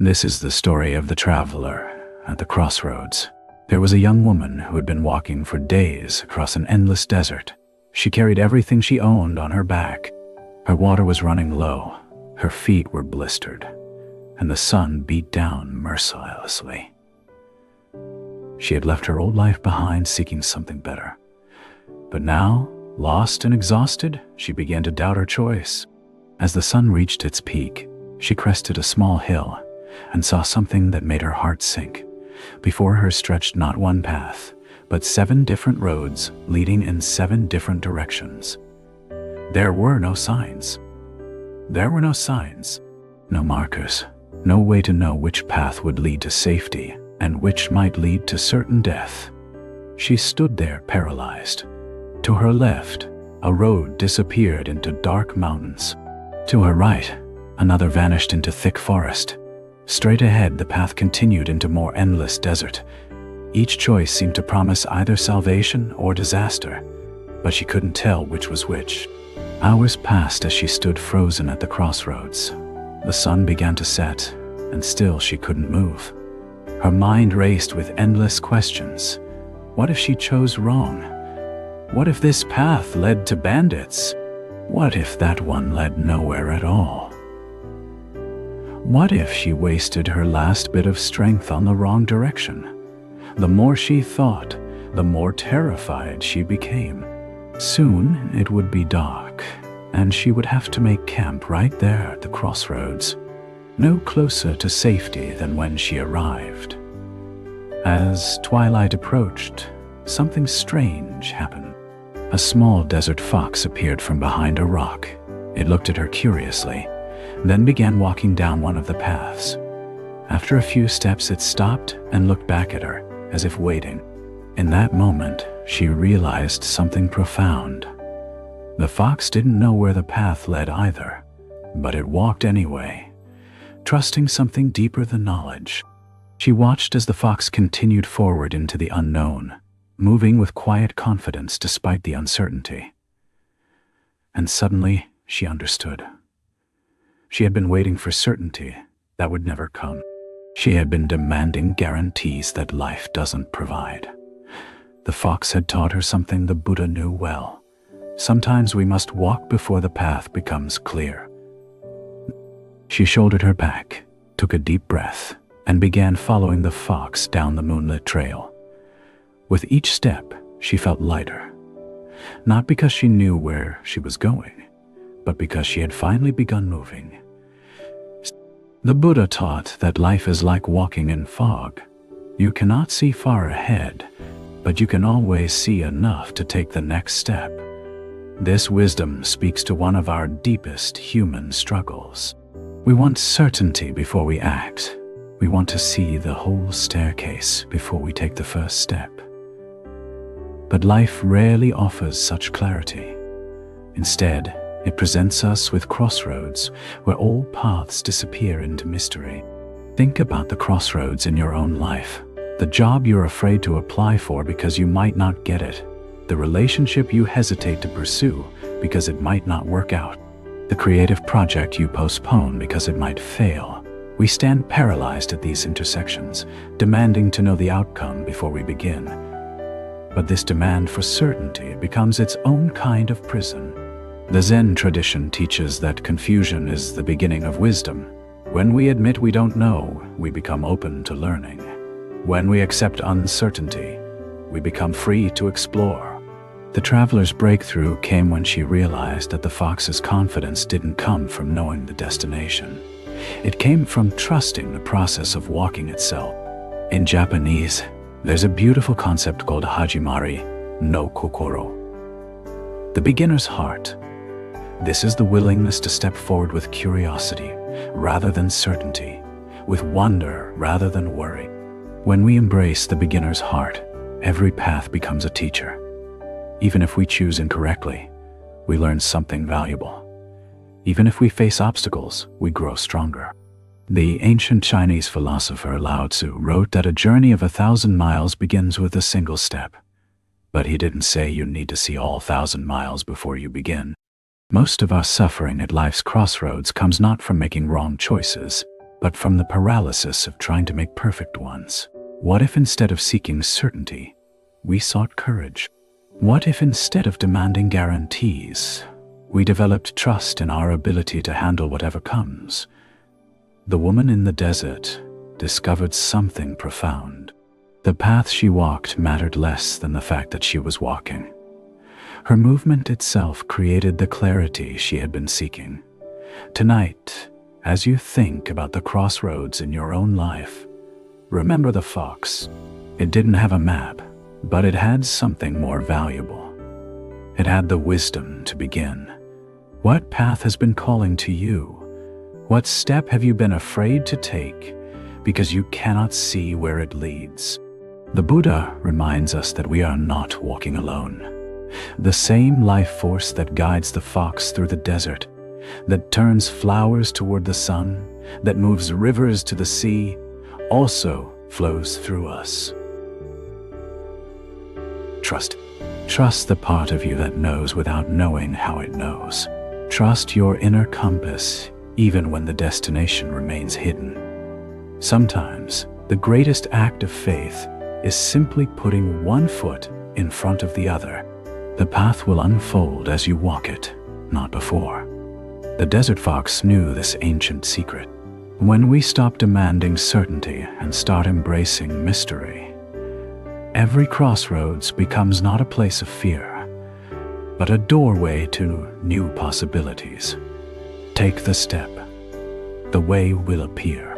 This is the story of the traveler at the crossroads. There was a young woman who had been walking for days across an endless desert. She carried everything she owned on her back. Her water was running low, her feet were blistered, and the sun beat down mercilessly. She had left her old life behind, seeking something better. But now, lost and exhausted, she began to doubt her choice. As the sun reached its peak, she crested a small hill and saw something that made her heart sink. Before her stretched not one path, but 7 different roads leading in 7 different directions. There were no signs. There were no signs, no markers, no way to know which path would lead to safety and which might lead to certain death. She stood there paralyzed. To her left, a road disappeared into dark mountains. To her right, another vanished into thick forest. Straight ahead, the path continued into more endless desert. Each choice seemed to promise either salvation or disaster, but she couldn't tell which was which. Hours passed as she stood frozen at the crossroads. The sun began to set, and still she couldn't move. Her mind raced with endless questions. What if she chose wrong? What if this path led to bandits? What if that one led nowhere at all? What if she wasted her last bit of strength on the wrong direction? The more she thought, the more terrified she became. Soon it would be dark, and she would have to make camp right there at the crossroads, no closer to safety than when she arrived. As twilight approached, something strange happened. A small desert fox appeared from behind a rock. It looked at her curiously, then began walking down one of the paths. After a few steps, it stopped and looked back at her, as if waiting. In that moment, she realized something profound. The fox didn't know where the path led either, but it walked anyway, trusting something deeper than knowledge. She watched as the fox continued forward into the unknown, moving with quiet confidence despite the uncertainty. And suddenly, she understood. She had been waiting for certainty that would never come. She had been demanding guarantees that life doesn't provide. The fox had taught her something the Buddha knew well. Sometimes we must walk before the path becomes clear. She shouldered her back, took a deep breath, and began following the fox down the moonlit trail. With each step, she felt lighter. Not because she knew where she was going, but because she had finally begun moving. The Buddha taught that life is like walking in fog. You cannot see far ahead, but you can always see enough to take the next step. This wisdom speaks to one of our deepest human struggles. We want certainty before we act. We want to see the whole staircase before we take the first step. But life rarely offers such clarity. Instead, it presents us with crossroads where all paths disappear into mystery. Think about the crossroads in your own life. The job you're afraid to apply for because you might not get it. The relationship you hesitate to pursue because it might not work out. The creative project you postpone because it might fail. We stand paralyzed at these intersections, demanding to know the outcome before we begin. But this demand for certainty becomes its own kind of prison. The Zen tradition teaches that confusion is the beginning of wisdom. When we admit we don't know, we become open to learning. When we accept uncertainty, we become free to explore. The traveler's breakthrough came when she realized that the fox's confidence didn't come from knowing the destination. It came from trusting the process of walking itself. In Japanese, there's a beautiful concept called Hajimari no Kokoro, the beginner's heart. This is the willingness to step forward with curiosity rather than certainty, with wonder rather than worry. When we embrace the beginner's heart, every path becomes a teacher. Even if we choose incorrectly, we learn something valuable. Even if we face obstacles, we grow stronger. The ancient Chinese philosopher Lao Tzu wrote that a journey of 1,000 miles begins with a single step. But he didn't say you need to see all 1,000 miles before you begin. Most of our suffering at life's crossroads comes not from making wrong choices, but from the paralysis of trying to make perfect ones. What if instead of seeking certainty, we sought courage? What if instead of demanding guarantees, we developed trust in our ability to handle whatever comes? The woman in the desert discovered something profound. The path she walked mattered less than the fact that she was walking. Her movement itself created the clarity she had been seeking. Tonight, as you think about the crossroads in your own life, remember the fox. It didn't have a map, but it had something more valuable. It had the wisdom to begin. What path has been calling to you? What step have you been afraid to take because you cannot see where it leads? The Buddha reminds us that we are not walking alone. The same life force that guides the fox through the desert, that turns flowers toward the sun, that moves rivers to the sea, also flows through us. Trust. Trust the part of you that knows without knowing how it knows. Trust your inner compass, even when the destination remains hidden. Sometimes, the greatest act of faith is simply putting one foot in front of the other. The path will unfold as you walk it, not before. The desert fox knew this ancient secret. When we stop demanding certainty and start embracing mystery, every crossroads becomes not a place of fear, but a doorway to new possibilities. Take the step. The way will appear.